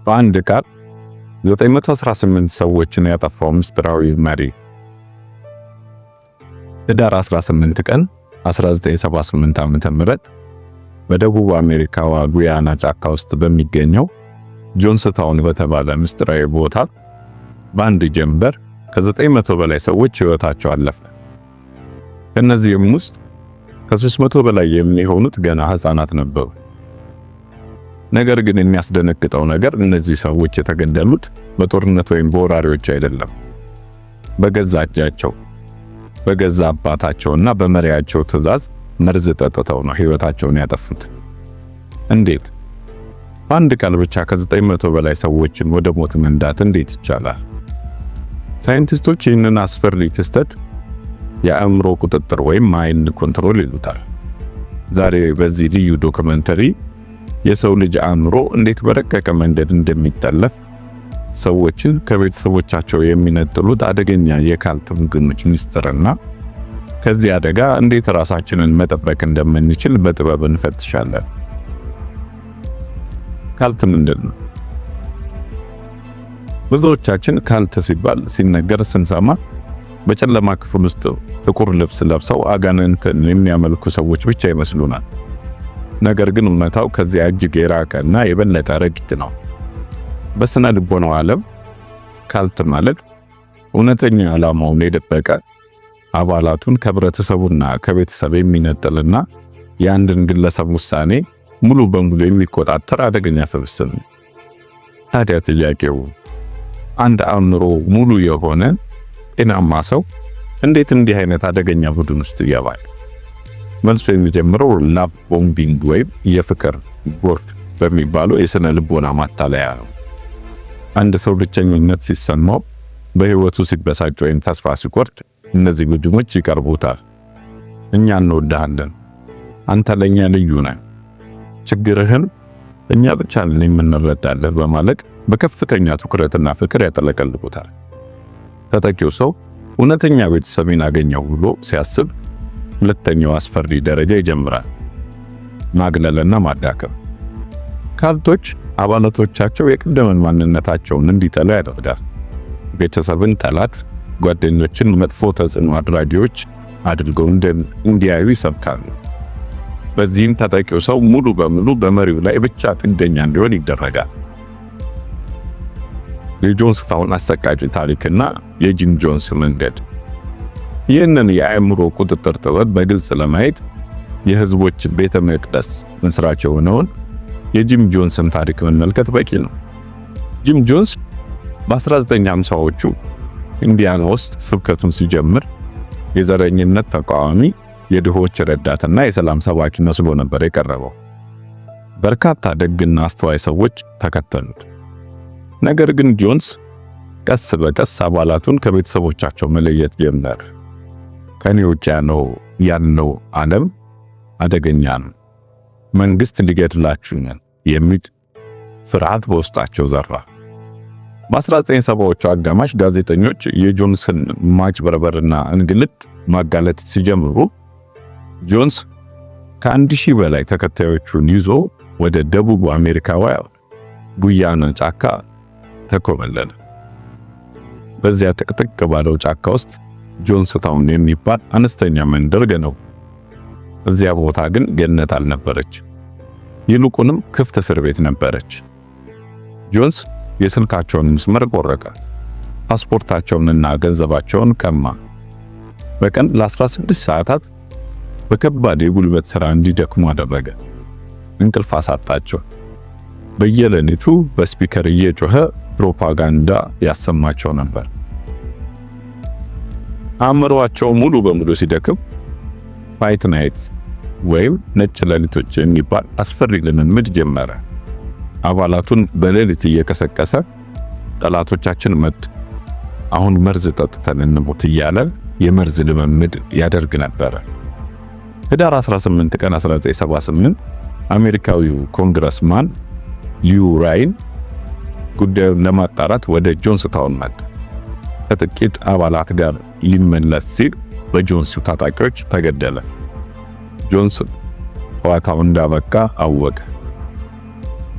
በአንድ ቃል 918 ሰዎችን ያጠፋው ምስጢራዊ መሪ ህዳር 18 ቀን 1978 ዓ.ም በደቡብ አሜሪካዋ ጉያና ጫካ ውስጥ በሚገኘው ጆንስታውን በተባለ ምስጢራዊ ቦታ በአንድ ጀንበር ከ900 በላይ ሰዎች ሕይወታቸው አለፈ። ከነዚህም ውስጥ ከ300 በላይ የሚሆኑት ገና ሕፃናት ነበሩ። ነገር ግን የሚያስደነግጠው ነገር እነዚህ ሰዎች የተገደሉት በጦርነት ወይም በወራሪዎች አይደለም። በገዛ እጃቸው፣ በገዛ አባታቸውና በመሪያቸው ትዕዛዝ መርዝ ጠጥተው ነው ሕይወታቸውን ያጠፉት። እንዴት? በአንድ ቃል ብቻ ከ900 በላይ ሰዎችን ወደ ሞት መንዳት እንዴት ይቻላል? ሳይንቲስቶች ይህንን አስፈሪ ክስተት የአእምሮ ቁጥጥር ወይም ማይንድ ኮንትሮል ይሉታል። ዛሬ በዚህ ልዩ ዶክመንተሪ የሰው ልጅ አእምሮ እንዴት በረቀቀ መንገድ እንደሚጠለፍ፣ ሰዎችን ከቤተሰቦቻቸው የሚነጥሉት አደገኛ የካልት ምግቦች ሚስጥርና ከዚህ አደጋ እንዴት ራሳችንን መጠበቅ እንደምንችል በጥበብ እንፈትሻለን። ካልት ምንድን ነው? ብዙዎቻችን ካልት ሲነገር ስንሰማ በጨለማ ክፍል ውስጥ ጥቁር ልብስ ለብሰው አጋንንትን የሚያመልኩ ሰዎች ብቻ ይመስሉናል። ነገር ግን እውነታው ከዚያ እጅግ የራቀና የበለጠ ረቂቅ ነው። በስነ ልቦናው ዓለም ካልት ማለት እውነተኛ ዓላማውን የደበቀ፣ አባላቱን ከህብረተሰቡና ከቤተሰብ የሚነጥልና የአንድን ግለሰብ ውሳኔ ሙሉ በሙሉ የሚቆጣጠር አደገኛ ስብስብ ነው። ታዲያ ጥያቄው አንድ አእምሮ ሙሉ የሆነ ጤናማ ሰው እንዴት እንዲህ አይነት አደገኛ ቡድን ውስጥ ይገባል? መልሱ የሚጀምረው ላቭ ቦምቢንግ ወይም የፍቅር ጎርፍ በሚባለው የስነ ልቦና ማታለያ ነው። አንድ ሰው ብቸኝነት ሲሰማው፣ በህይወቱ ሲበሳጭ ወይም ተስፋ ሲቆርጥ እነዚህ ቡድኖች ይቀርቡታል። እኛ እንወድሃለን፣ አንተ ለኛ ልዩ ነህ፣ ችግርህን እኛ ብቻ ነን የምንረዳለን በማለት በከፍተኛ ትኩረትና ፍቅር ያጠለቀልቁታል። ተጠቂው ሰው እውነተኛ ቤተሰብን አገኘው ብሎ ሲያስብ ሁለተኛው አስፈሪ ደረጃ ይጀምራል፣ ማግለልና ማዳከም። ካልቶች አባላቶቻቸው የቀደመን ማንነታቸውን እንዲጠሉ ያደርጋል። ቤተሰብን ጠላት፣ ጓደኞችን መጥፎ ተጽዕኖ አድራጊዎች አድርገው እንዲያዩ ይሰብካሉ። በዚህም ተጠቂው ሰው ሙሉ በሙሉ በመሪው ላይ ብቻ ጥገኛ እንዲሆን ይደረጋል። የጆንስታውን አሰቃቂ ታሪክና የጂም ጆንስ መንገድ። ይህንን የአእምሮ ቁጥጥር ጥበብ በግልጽ ለማየት የህዝቦች ቤተ መቅደስ መስራች የሆነውን የጂም ጆንስን ታሪክ መመልከት በቂ ነው። ጂም ጆንስ በ1950ዎቹ ኢንዲያና ውስጥ ስብከቱን ሲጀምር የዘረኝነት ተቃዋሚ፣ የድሆች ረዳትና የሰላም ሰባኪ መስሎ ነበር የቀረበው። በርካታ ደግና አስተዋይ ሰዎች ተከተሉት። ነገር ግን ጆንስ ቀስ በቀስ አባላቱን ከቤተሰቦቻቸው መለየት ጀመረ። ከኔ ውጭ ያለው ዓለም አደገኛ ነው፣ መንግስት ሊገድላችሁ ነው የሚል ፍርሃት በውስጣቸው ዘራ። በ1970ዎቹ አጋማሽ ጋዜጠኞች የጆንስን ማጭበርበርና እንግልት ማጋለጥ ሲጀምሩ ጆንስ ከ1000 በላይ ተከታዮቹን ይዞ ወደ ደቡብ አሜሪካዋ ጉያና ጫካ ተኮበለለ። በዚያ ጥቅጥቅ ባለው ጫካ ውስጥ ጆንስታውን የሚባል አነስተኛ መንደር ገነቡ። እዚያ ቦታ ግን ገነት አልነበረች፣ ይልቁንም ክፍት እስር ቤት ነበረች። ጆንስ የስልካቸውን መስመር ቆረጠ፣ ፓስፖርታቸውንና ገንዘባቸውን ቀማ። በቀን ለ16 ሰዓታት በከባድ የጉልበት ሥራ እንዲደክሙ አደረገ። እንቅልፍ አሳጣቸው። በየሌሊቱ በስፒከር እየጮኸ ፕሮፓጋንዳ ያሰማቸው ነበር። አእምሮአቸው ሙሉ በሙሉ ሲደክም ፋይት ናይት ወይም ነጭ ሌሊቶች የሚባል አስፈሪ ልምምድ ጀመረ። አባላቱን በሌሊት እየቀሰቀሰ ጠላቶቻችን መጡ፣ አሁን መርዝ ጠጥተን እንሞት እያለ የመርዝ ልምምድ ያደርግ ነበር። ህዳር 18 ቀን 1978 አሜሪካዊው ኮንግረስማን ሊዩ ራይን ጉዳዩን ለማጣራት ወደ ጆንስታውን መጣ። ከጥቂት አባላት ጋር ሊመለስ ሲል በጆንስ ታጣቂዎች ተገደለ። ጆንስ ጨዋታው እንዳበቃ አወቀ።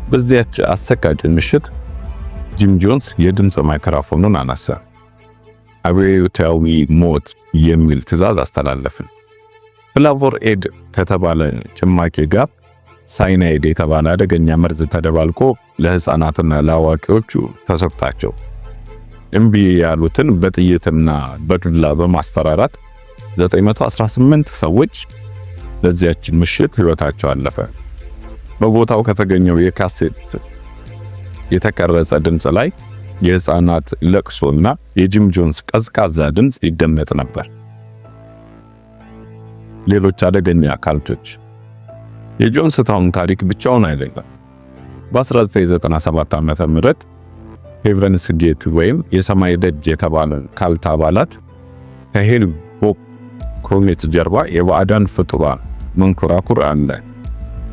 በዚያች አሰቃቂ ምሽት ጂም ጆንስ የድምፅ ማይክሮፎኑን አነሳ። አብዮታዊ ሞት የሚል ትዕዛዝ አስተላለፍን። ፍላቮር ኤድ ከተባለ ጭማቂ ጋር ሳይናይድ የተባለ አደገኛ መርዝ ተደባልቆ ለህፃናትና ለአዋቂዎቹ ተሰጣቸው። እምቢ ያሉትን በጥይትና በዱላ በማስፈራራት 918 ሰዎች በዚያች ምሽት ህይወታቸው አለፈ። በቦታው ከተገኘው የካሴት የተቀረጸ ድምጽ ላይ የህፃናት ለቅሶና የጂም ጆንስ ቀዝቃዛ ድምጽ ይደመጥ ነበር። ሌሎች አደገኛ ካልቶች። የጆንስ ታውን ታሪክ ብቻውን አይደለም። በ1997 ዓመተ ምህረት ሄቨንስ ጌት ወይም የሰማይ ደጅ የተባለ ካልት አባላት ከሄል ቦፕ ኮሜት ጀርባ የባዕዳን ፍጡራን መንኮራኩር አለ፣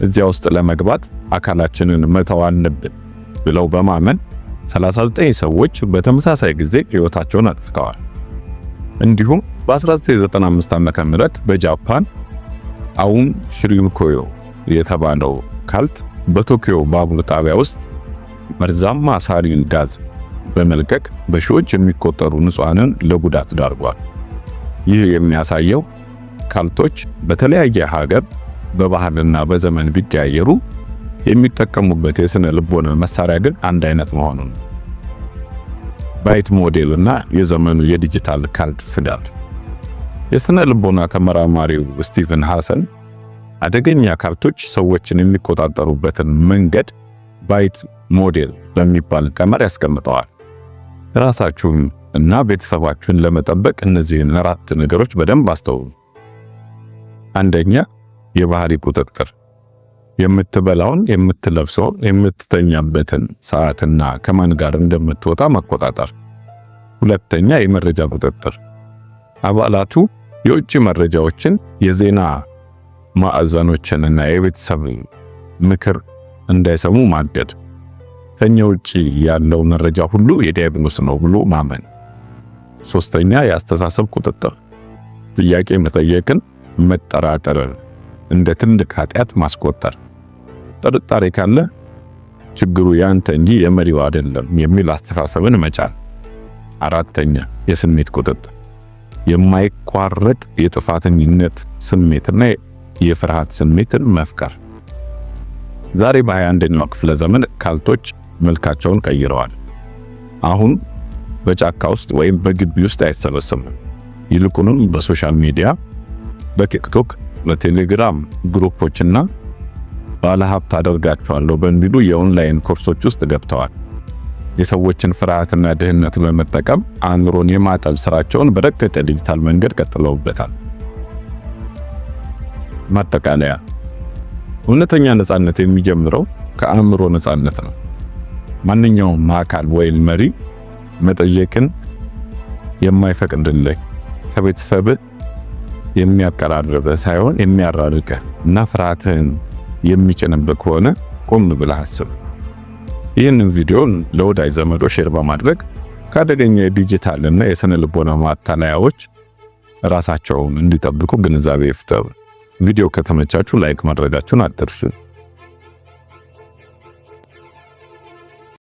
እዚያ ውስጥ ለመግባት አካላችንን መተው አለብን ብለው በማመን 39 ሰዎች በተመሳሳይ ጊዜ ህይወታቸውን አጥፍተዋል። እንዲሁም በ1995 ዓመተ ምህረት በጃፓን አውን ሽሪንኮዮ የተባለው ካልት በቶኪዮ ባቡር ጣቢያ ውስጥ መርዛማ ሳሪን ጋዝ በመልቀቅ በሺዎች የሚቆጠሩ ንጹሃንን ለጉዳት ዳርጓል። ይህ የሚያሳየው ካልቶች በተለያየ ሀገር በባህልና በዘመን ቢቀያየሩ የሚጠቀሙበት የስነ ልቦና መሳሪያ ግን አንድ አይነት መሆኑን። ባይት ሞዴልና የዘመኑ የዲጂታል ካልት ስጋት። የስነ ልቦና ተመራማሪው ስቲቨን ሃሰን አደገኛ ካልቶች ሰዎችን የሚቆጣጠሩበትን መንገድ ባይት ሞዴል በሚባል ቀመር ያስቀምጠዋል። ራሳችሁን እና ቤተሰባችሁን ለመጠበቅ እነዚህን 4 ነገሮች በደንብ አስተውሉ። አንደኛ፣ የባህሪ ቁጥጥር። የምትበላውን፣ የምትለብሰውን፣ የምትተኛበትን ሰዓትና ከማን ጋር እንደምትወጣ መቆጣጠር። ሁለተኛ፣ የመረጃ ቁጥጥር። አባላቱ የውጭ መረጃዎችን፣ የዜና ማዕዘኖችንና የቤተሰብ ምክር እንዳይሰሙ ማገድ። ከኛ ውጪ ያለው መረጃ ሁሉ የዲያብሎስ ነው ብሎ ማመን። ሶስተኛ፣ የአስተሳሰብ ቁጥጥር። ጥያቄ መጠየቅን፣ መጠራጠርን እንደ ትልቅ ኃጢአት ማስቆጠር። ጥርጣሬ ካለ ችግሩ ያንተ እንጂ የመሪው አይደለም የሚል አስተሳሰብን መጫን። አራተኛ፣ የስሜት ቁጥጥር። የማይቋረጥ የጥፋተኝነት ስሜትና የፍርሃት ስሜትን መፍቀር። ዛሬ በ21ኛው ክፍለ ዘመን ካልቶች መልካቸውን ቀይረዋል። አሁን በጫካ ውስጥ ወይም በግቢ ውስጥ አይሰበሰቡም። ይልቁንም በሶሻል ሚዲያ፣ በቲክቶክ፣ በቴሌግራም ግሩፖችና ባለሀብት አደርጋቸዋለሁ በሚሉ የኦንላይን ኮርሶች ውስጥ ገብተዋል። የሰዎችን ፍርሃትና ድህነት በመጠቀም አእምሮን የማጠብ ስራቸውን በረቀቀ ዲጂታል መንገድ ቀጥለውበታል። ማጠቃለያ፣ እውነተኛ ነፃነት የሚጀምረው ከአእምሮ ነፃነት ነው። ማንኛውም አካል ወይም መሪ መጠየቅን የማይፈቅድልህ፣ ከቤተሰብ የሚያቀራርብ ሳይሆን የሚያራርቅ እና ፍርሃትህን የሚጭንብህ ከሆነ ቆም ብለህ አስብ። ይህንን ቪዲዮ ለወዳጅ ዘመዶ ሼር በማድረግ ከአደገኛ የዲጂታል እና የስነ ልቦና ማታለያዎች ራሳቸውን እንዲጠብቁ ግንዛቤ ይፍጠሩ። ቪዲዮ ከተመቻችሁ ላይክ ማድረጋችሁን አትርሱ።